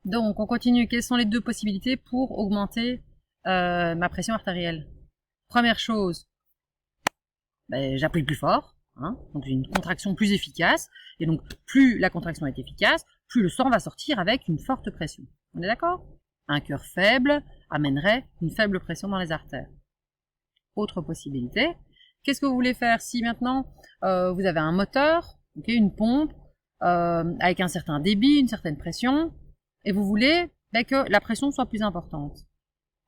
Donc, on continue. Quelles sont les deux possibilités pour augmenter ma pression artérielle? Première chose, ben, j'appuie plus fort. Hein, donc j'ai une contraction plus efficace. Et donc, plus la contraction est efficace, plus le sang va sortir avec une forte pression. On est d'accord? Un cœur faible amènerait une faible pression dans les artères. Autre possibilité, qu'est-ce que vous voulez faire si maintenant vous avez un moteur, okay, une pompe, avec un certain débit, une certaine pression, et vous voulez que la pression soit plus importante.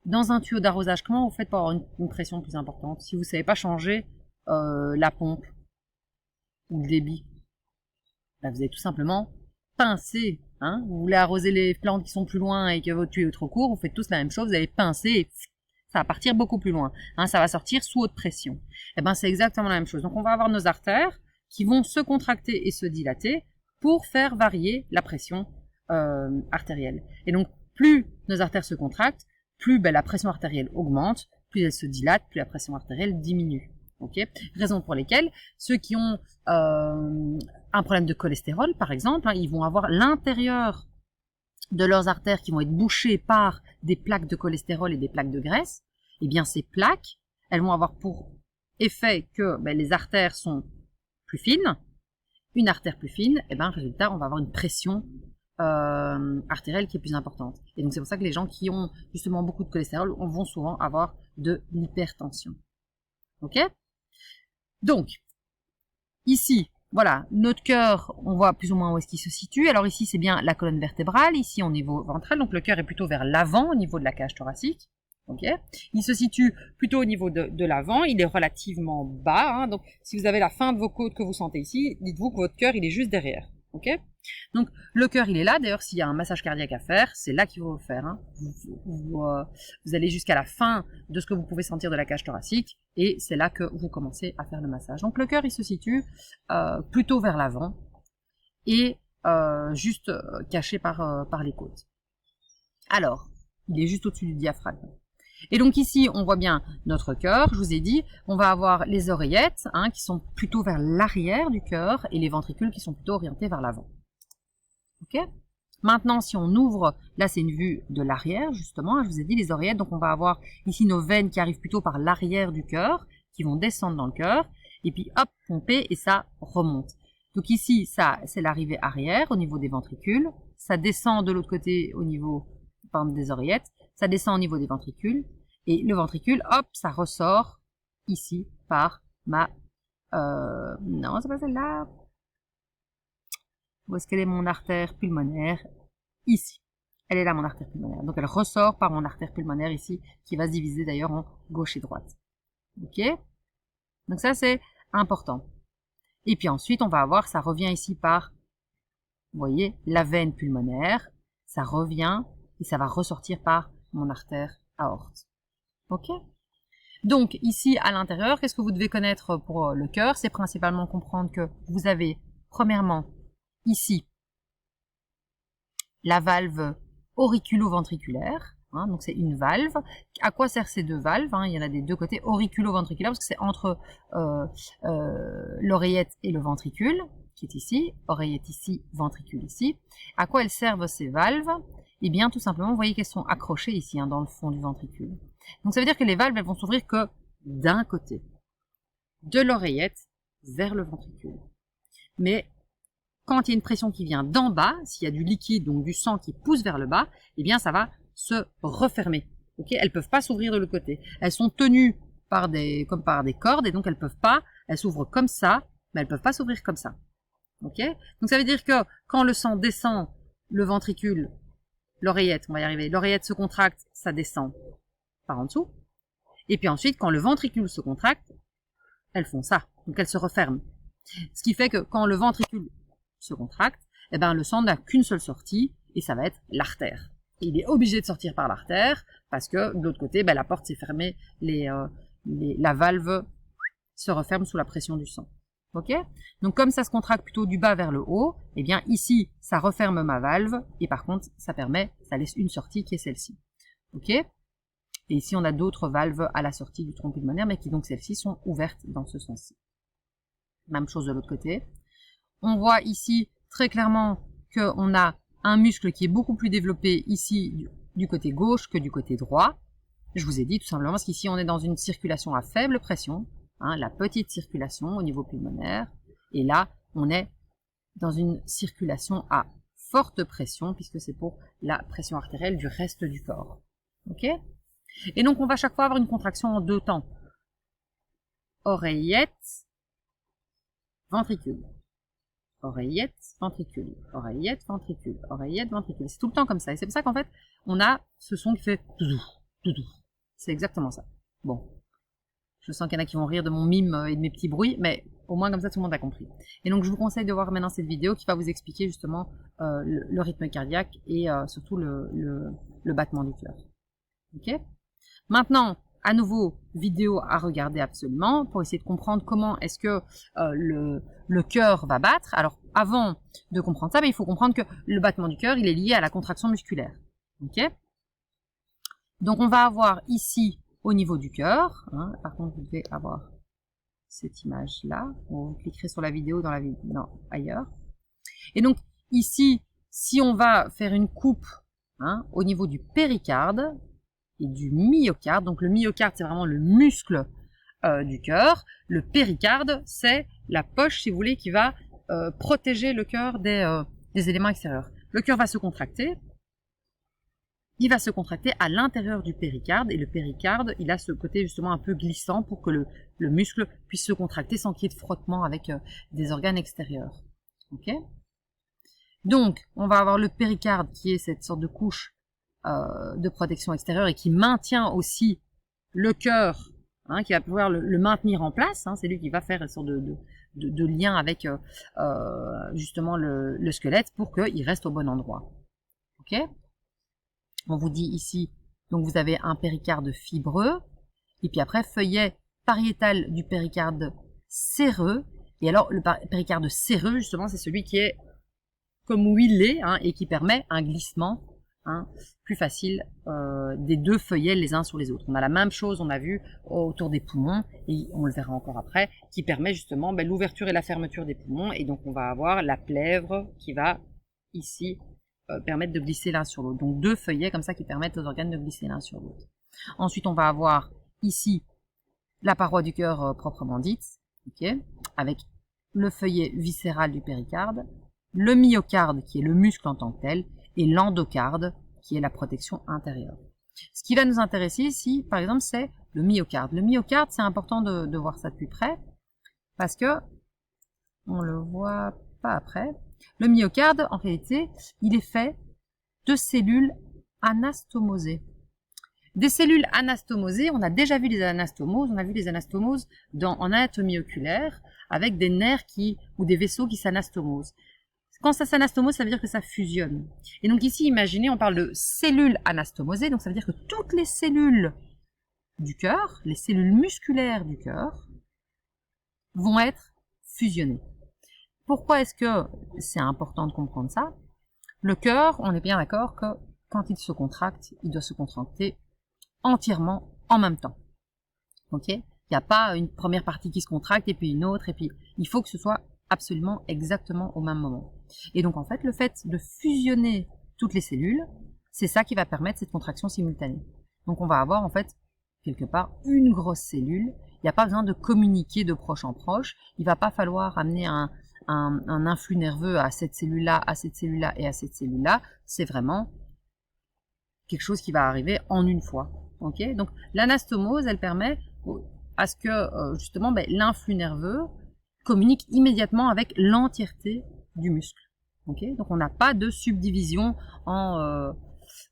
Dans un tuyau d'arrosage, comment vous faites pour avoir une pression plus importante si vous ne savez pas changer la pompe ou le débit? Ben, vous allez tout simplement pincer. Hein, vous voulez arroser les plantes qui sont plus loin et que votre tuyau est trop court, vous faites tous la même chose, vous allez pincer et ça va partir beaucoup plus loin. Hein, ça va sortir sous haute pression. Et ben c'est exactement la même chose. Donc on va avoir nos artères qui vont se contracter et se dilater pour faire varier la pression artérielle. Et donc plus nos artères se contractent, plus la pression artérielle augmente, plus elle se dilate, plus la pression artérielle diminue. Okay, raison pour lesquelles ceux qui ont un problème de cholestérol, par exemple, hein, ils vont avoir l'intérieur de leurs artères qui vont être bouchées par des plaques de cholestérol et des plaques de graisse. Et bien ces plaques, elles vont avoir pour effet que les artères sont plus fines. Une artère plus fine, et résultat, on va avoir une pression artérielle qui est plus importante. Et donc c'est pour ça que les gens qui ont justement beaucoup de cholestérol vont souvent avoir de l'hypertension. Ok? Donc, ici, voilà, notre cœur, on voit plus ou moins où est-ce qu'il se situe. Alors ici, c'est bien la colonne vertébrale, ici au niveau ventral, donc le cœur est plutôt vers l'avant au niveau de la cage thoracique. Okay. Il se situe plutôt au niveau de l'avant, il est relativement bas. Hein, donc si vous avez la fin de vos côtes que vous sentez ici, dites-vous que votre cœur il est juste derrière. Okay. Donc le cœur il est là, d'ailleurs s'il y a un massage cardiaque à faire, c'est là qu'il faut le faire. Hein. Vous allez jusqu'à la fin de ce que vous pouvez sentir de la cage thoracique et c'est là que vous commencez à faire le massage. Donc le cœur il se situe plutôt vers l'avant et juste caché par les côtes. Alors, il est juste au-dessus du diaphragme. Et donc ici, on voit bien notre cœur, je vous ai dit, on va avoir les oreillettes hein, qui sont plutôt vers l'arrière du cœur et les ventricules qui sont plutôt orientés vers l'avant. Ok ? Maintenant, si on ouvre, là c'est une vue de l'arrière justement, je vous ai dit les oreillettes, donc on va avoir ici nos veines qui arrivent plutôt par l'arrière du cœur, qui vont descendre dans le cœur, et puis hop, pomper et ça remonte. Donc ici, ça c'est l'arrivée arrière au niveau des ventricules, ça descend de l'autre côté au niveau des oreillettes, ça descend au niveau des ventricules, et le ventricule, hop, ça ressort ici par ma... non, c'est pas celle-là. Où est-ce qu'elle est mon artère pulmonaire? Ici. Elle est là, mon artère pulmonaire. Donc elle ressort par mon artère pulmonaire ici, qui va se diviser d'ailleurs en gauche et droite. Ok? Donc ça, c'est important. Et puis ensuite, on va avoir, ça revient ici par, vous voyez, la veine pulmonaire, ça revient, et ça va ressortir par mon artère aorte. Ok? Donc, ici, à l'intérieur, qu'est-ce que vous devez connaître pour le cœur? C'est principalement comprendre que vous avez, premièrement, ici, la valve auriculo-ventriculaire. Hein, donc, c'est une valve. À quoi servent ces deux valves? Hein, il y en a des deux côtés, auriculo-ventriculaire, parce que c'est entre l'oreillette et le ventricule, qui est ici, oreillette ici, ventricule ici. À quoi elles servent ces valves? Eh bien, tout simplement, vous voyez qu'elles sont accrochées ici, hein, dans le fond du ventricule. Donc, ça veut dire que les valves, elles vont s'ouvrir que d'un côté, de l'oreillette vers le ventricule. Mais quand il y a une pression qui vient d'en bas, s'il y a du liquide, donc du sang qui pousse vers le bas, eh bien, ça va se refermer. Okay, elles ne peuvent pas s'ouvrir de l'autre côté. Elles sont tenues comme par des cordes, et donc elles peuvent pas, elles s'ouvrent comme ça, mais elles ne peuvent pas s'ouvrir comme ça. Okay, donc, ça veut dire que quand le sang descend, le ventricule, l'oreillette, on va y arriver, l'oreillette se contracte, ça descend par en dessous. Et puis ensuite, quand le ventricule se contracte, elles font ça. Donc elles se referment. Ce qui fait que quand le ventricule se contracte, eh ben, le sang n'a qu'une seule sortie, et ça va être l'artère. Et il est obligé de sortir par l'artère, parce que de l'autre côté, ben, la porte s'est fermée, la valve se referme sous la pression du sang. Ok? Donc comme ça se contracte plutôt du bas vers le haut, eh bien ici, ça referme ma valve, et par contre, ça laisse une sortie qui est celle-ci. Ok? Et ici, on a d'autres valves à la sortie du tronc pulmonaire, mais qui donc celles-ci sont ouvertes dans ce sens-ci. Même chose de l'autre côté. On voit ici très clairement qu'on a un muscle qui est beaucoup plus développé ici du côté gauche que du côté droit. Je vous ai dit tout simplement parce qu'ici on est dans une circulation à faible pression, hein, la petite circulation au niveau pulmonaire, et là on est dans une circulation à forte pression puisque c'est pour la pression artérielle du reste du corps. Ok? Et donc on va chaque fois avoir une contraction en deux temps. Oreillette, ventricule. Oreillette, ventricule. Oreillette, ventricule. Oreillette, ventricule. C'est tout le temps comme ça. Et c'est pour ça qu'en fait, on a ce son qui fait doudou, doudou. C'est exactement ça. Bon. Je sens qu'il y en a qui vont rire de mon mime et de mes petits bruits, mais au moins comme ça tout le monde a compris. Et donc je vous conseille de voir maintenant cette vidéo qui va vous expliquer justement le rythme cardiaque et surtout le battement du cœur. Ok? Maintenant, à nouveau, vidéo à regarder absolument pour essayer de comprendre comment est-ce que le cœur va battre. Alors avant de comprendre ça, il faut comprendre que le battement du cœur il est lié à la contraction musculaire. Ok? Donc on va avoir ici au niveau du cœur, hein, par contre vous devez avoir cette image là, vous cliquerez sur la vidéo dans la vidéo, non, ailleurs. Et donc ici, si on va faire une coupe hein, au niveau du péricarde et du myocarde, donc le myocarde c'est vraiment le muscle du cœur, le péricarde c'est la poche si vous voulez qui va protéger le cœur des éléments extérieurs. Le cœur va se contracter. Il va se contracter à l'intérieur du péricarde et le péricarde, il a ce côté justement un peu glissant pour que le muscle puisse se contracter sans qu'il y ait de frottement avec des organes extérieurs. Ok? Donc, on va avoir le péricarde qui est cette sorte de couche de protection extérieure et qui maintient aussi le cœur, hein, qui va pouvoir le maintenir en place. Hein, c'est lui qui va faire une sorte de lien avec justement le squelette pour qu'il reste au bon endroit. Ok? On vous dit ici, donc vous avez un péricarde fibreux, et puis après feuillet pariétal du péricarde séreux. Et alors le péricarde séreux, justement, c'est celui qui est comme huilé hein, et qui permet un glissement hein, plus facile des deux feuillets les uns sur les autres. On a la même chose, on a vu autour des poumons, et on le verra encore après, qui permet justement l'ouverture et la fermeture des poumons. Et donc on va avoir la plèvre qui va ici permettre de glisser l'un sur l'autre. Donc deux feuillets comme ça qui permettent aux organes de glisser l'un sur l'autre. Ensuite, on va avoir ici la paroi du cœur proprement dite, okay, avec le feuillet viscéral du péricarde, le myocarde qui est le muscle en tant que tel, et l'endocarde qui est la protection intérieure. Ce qui va nous intéresser ici, par exemple, c'est le myocarde. Le myocarde, c'est important de voir ça de plus près, parce que on le voit pas après. Le myocarde, en réalité, il est fait de cellules anastomosées. Des cellules anastomosées, on a déjà vu les anastomoses, on a vu les anastomoses en anatomie oculaire, avec des nerfs ou des vaisseaux qui s'anastomosent. Quand ça s'anastomose, ça veut dire que ça fusionne. Et donc ici, imaginez, on parle de cellules anastomosées, donc ça veut dire que toutes les cellules du cœur, les cellules musculaires du cœur, vont être fusionnées. Pourquoi est-ce que c'est important de comprendre ça? Le cœur, on est bien d'accord que quand il se contracte, il doit se contracter entièrement en même temps. Ok? Il n'y a pas une première partie qui se contracte et puis une autre, et puis il faut que ce soit absolument exactement au même moment. Et donc en fait, le fait de fusionner toutes les cellules, c'est ça qui va permettre cette contraction simultanée. Donc on va avoir en fait quelque part une grosse cellule. Il n'y a pas besoin de communiquer de proche en proche. Il ne va pas falloir amener un influx nerveux à cette cellule-là, à cette cellule-là et à cette cellule-là. C'est vraiment quelque chose qui va arriver en une fois. Okay? Donc l'anastomose, elle permet à ce que justement l'influx nerveux communique immédiatement avec l'entièreté du muscle. Okay? Donc on n'a pas de subdivision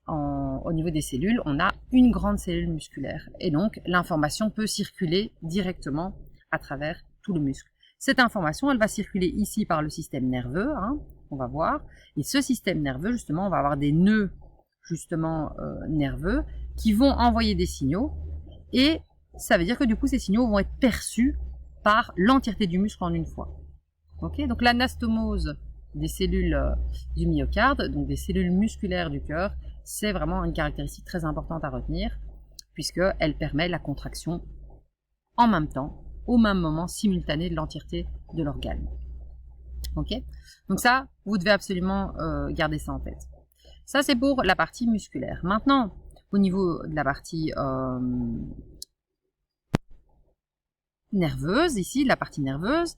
au niveau des cellules, on a une grande cellule musculaire. Et donc l'information peut circuler directement à travers tout le muscle. Cette information, elle va circuler ici par le système nerveux, hein, on va voir. Et ce système nerveux, justement, on va avoir des nœuds justement nerveux qui vont envoyer des signaux. Et ça veut dire que du coup, ces signaux vont être perçus par l'entièreté du muscle en une fois. Okay? Donc l'anastomose des cellules du myocarde, donc des cellules musculaires du cœur, c'est vraiment une caractéristique très importante à retenir, puisqu'elle permet la contraction en même temps, au même moment simultané de l'entièreté de l'organe. Ok? Donc ça, vous devez absolument garder ça en tête. Ça, c'est pour la partie musculaire. Maintenant, au niveau de la partie nerveuse, ici, la partie nerveuse,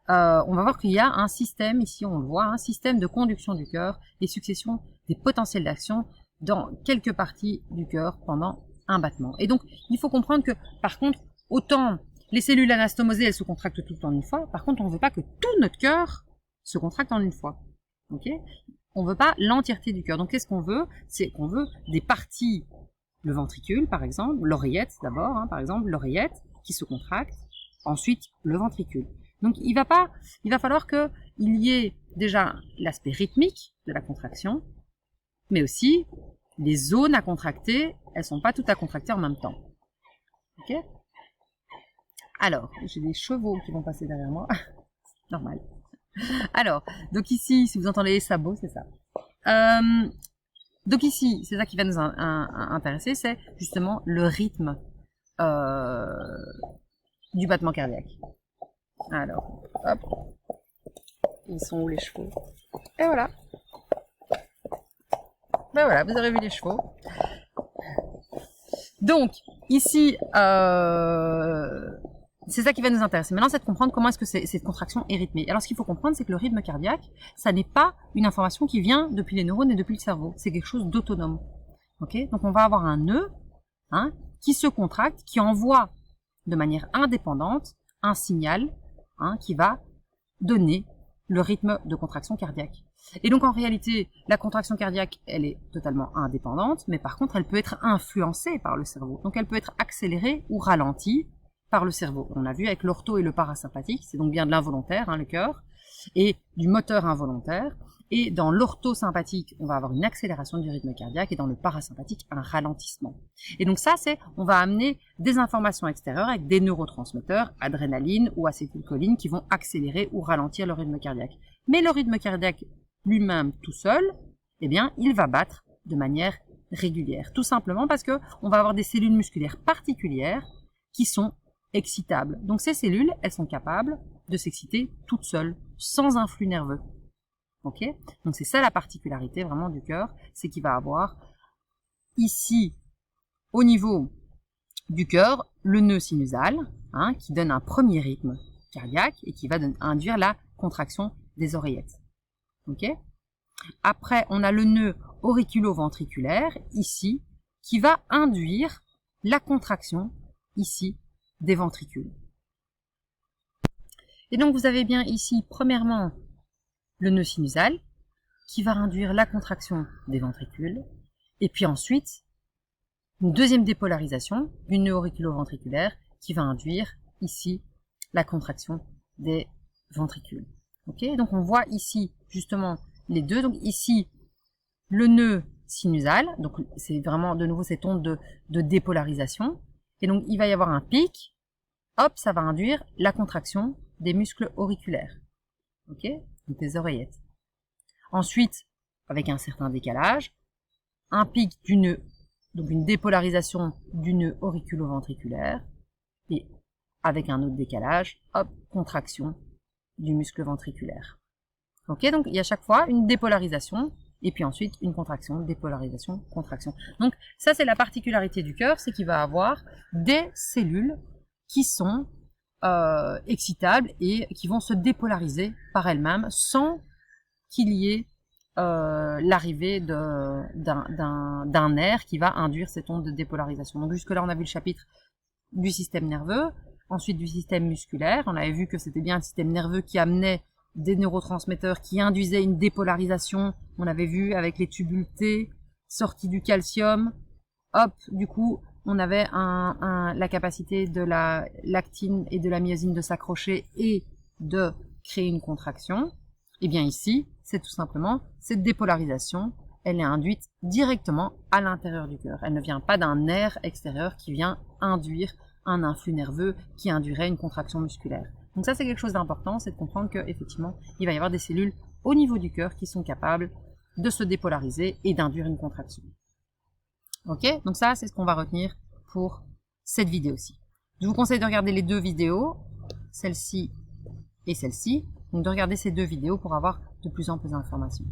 on va voir qu'il y a un système, ici on le voit, un système de conduction du cœur et succession des potentiels d'action dans quelques parties du cœur pendant un battement. Et donc, il faut comprendre que, par contre, autant les cellules anastomosées, elles se contractent tout le temps en une fois, par contre, on ne veut pas que tout notre cœur se contracte en une fois. Ok? On ne veut pas l'entièreté du cœur. Donc, qu'est-ce qu'on veut? C'est qu'on veut des parties, le ventricule, par exemple, l'oreillette d'abord, hein, par exemple, l'oreillette qui se contracte, ensuite le ventricule. Donc, il va falloir qu'il y ait déjà l'aspect rythmique de la contraction, mais aussi les zones à contracter, elles sont pas toutes à contracter en même temps. Ok? Alors, j'ai des chevaux qui vont passer derrière moi. Normal. Alors, donc ici, si vous entendez les sabots, c'est ça. Donc ici, c'est ça qui va nous intéresser, c'est justement le rythme du battement cardiaque. Alors, hop. Ils sont où les chevaux? Et voilà. Ben voilà, vous aurez vu les chevaux. Donc, ici, c'est ça qui va nous intéresser. Maintenant, c'est de comprendre comment est-ce que cette contraction est rythmée. Alors, ce qu'il faut comprendre, c'est que le rythme cardiaque, ça n'est pas une information qui vient depuis les neurones et depuis le cerveau. C'est quelque chose d'autonome. Ok? Donc, on va avoir un nœud, hein, qui se contracte, qui envoie de manière indépendante un signal, hein, qui va donner le rythme de contraction cardiaque. Et donc, en réalité, la contraction cardiaque, elle est totalement indépendante, mais par contre, elle peut être influencée par le cerveau. Donc, elle peut être accélérée ou ralentie par le cerveau. On a vu avec l'ortho et le parasympathique, c'est donc bien de l'involontaire, hein, le cœur, et du moteur involontaire. Et dans l'orthosympathique, on va avoir une accélération du rythme cardiaque, et dans le parasympathique, un ralentissement. Et donc ça, on va amener des informations extérieures avec des neurotransmetteurs, adrénaline ou acétylcholine, qui vont accélérer ou ralentir le rythme cardiaque. Mais le rythme cardiaque lui-même tout seul, eh bien, il va battre de manière régulière. Tout simplement parce que on va avoir des cellules musculaires particulières qui sont excitables. Donc ces cellules, elles sont capables de s'exciter toutes seules, sans influx nerveux. Ok? Donc c'est ça la particularité vraiment du cœur, c'est qu'il va avoir ici, au niveau du cœur, le nœud sinusal, hein, qui donne un premier rythme cardiaque et qui va induire la contraction des oreillettes. Ok? Après, on a le nœud auriculo-ventriculaire, ici, qui va induire la contraction, ici, des ventricules. Et donc, vous avez bien ici, premièrement, le nœud sinusal, qui va induire la contraction des ventricules, et puis ensuite, une deuxième dépolarisation du nœud auriculo-ventriculaire, qui va induire, ici, la contraction des ventricules. Ok? Donc, on voit ici, justement, les deux. Donc, ici, le nœud sinusal, donc c'est vraiment, de nouveau, cette onde de dépolarisation, et donc, il va y avoir un pic, hop, ça va induire la contraction des muscles auriculaires. Ok? Donc des oreillettes. Ensuite, avec un certain décalage, un pic du nœud, donc une dépolarisation du nœud auriculo-ventriculaire, et avec un autre décalage, hop, contraction du muscle ventriculaire. Ok, donc il y a chaque fois une dépolarisation, et puis ensuite une contraction, dépolarisation, contraction. Donc ça c'est la particularité du cœur, c'est qu'il va avoir des cellules qui sont excitables et qui vont se dépolariser par elles-mêmes sans qu'il y ait l'arrivée d'un nerf qui va induire cette onde de dépolarisation. Donc jusque-là, on a vu le chapitre du système nerveux, ensuite du système musculaire. On avait vu que c'était bien un système nerveux qui amenait des neurotransmetteurs qui induisaient une dépolarisation. On avait vu avec les tubules T, sortie du calcium. Hop, du coup, on avait la capacité de la lactine et de la myosine de s'accrocher et de créer une contraction. Et bien ici, c'est tout simplement cette dépolarisation, elle est induite directement à l'intérieur du cœur. Elle ne vient pas d'un nerf extérieur qui vient induire un influx nerveux qui induirait une contraction musculaire. Donc ça, c'est quelque chose d'important, c'est de comprendre qu'effectivement, il va y avoir des cellules au niveau du cœur qui sont capables de se dépolariser et d'induire une contraction. Ok, donc ça, c'est ce qu'on va retenir pour cette vidéo-ci. Je vous conseille de regarder les deux vidéos, celle-ci et celle-ci, Donc de regarder ces deux vidéos pour avoir de plus amples informations.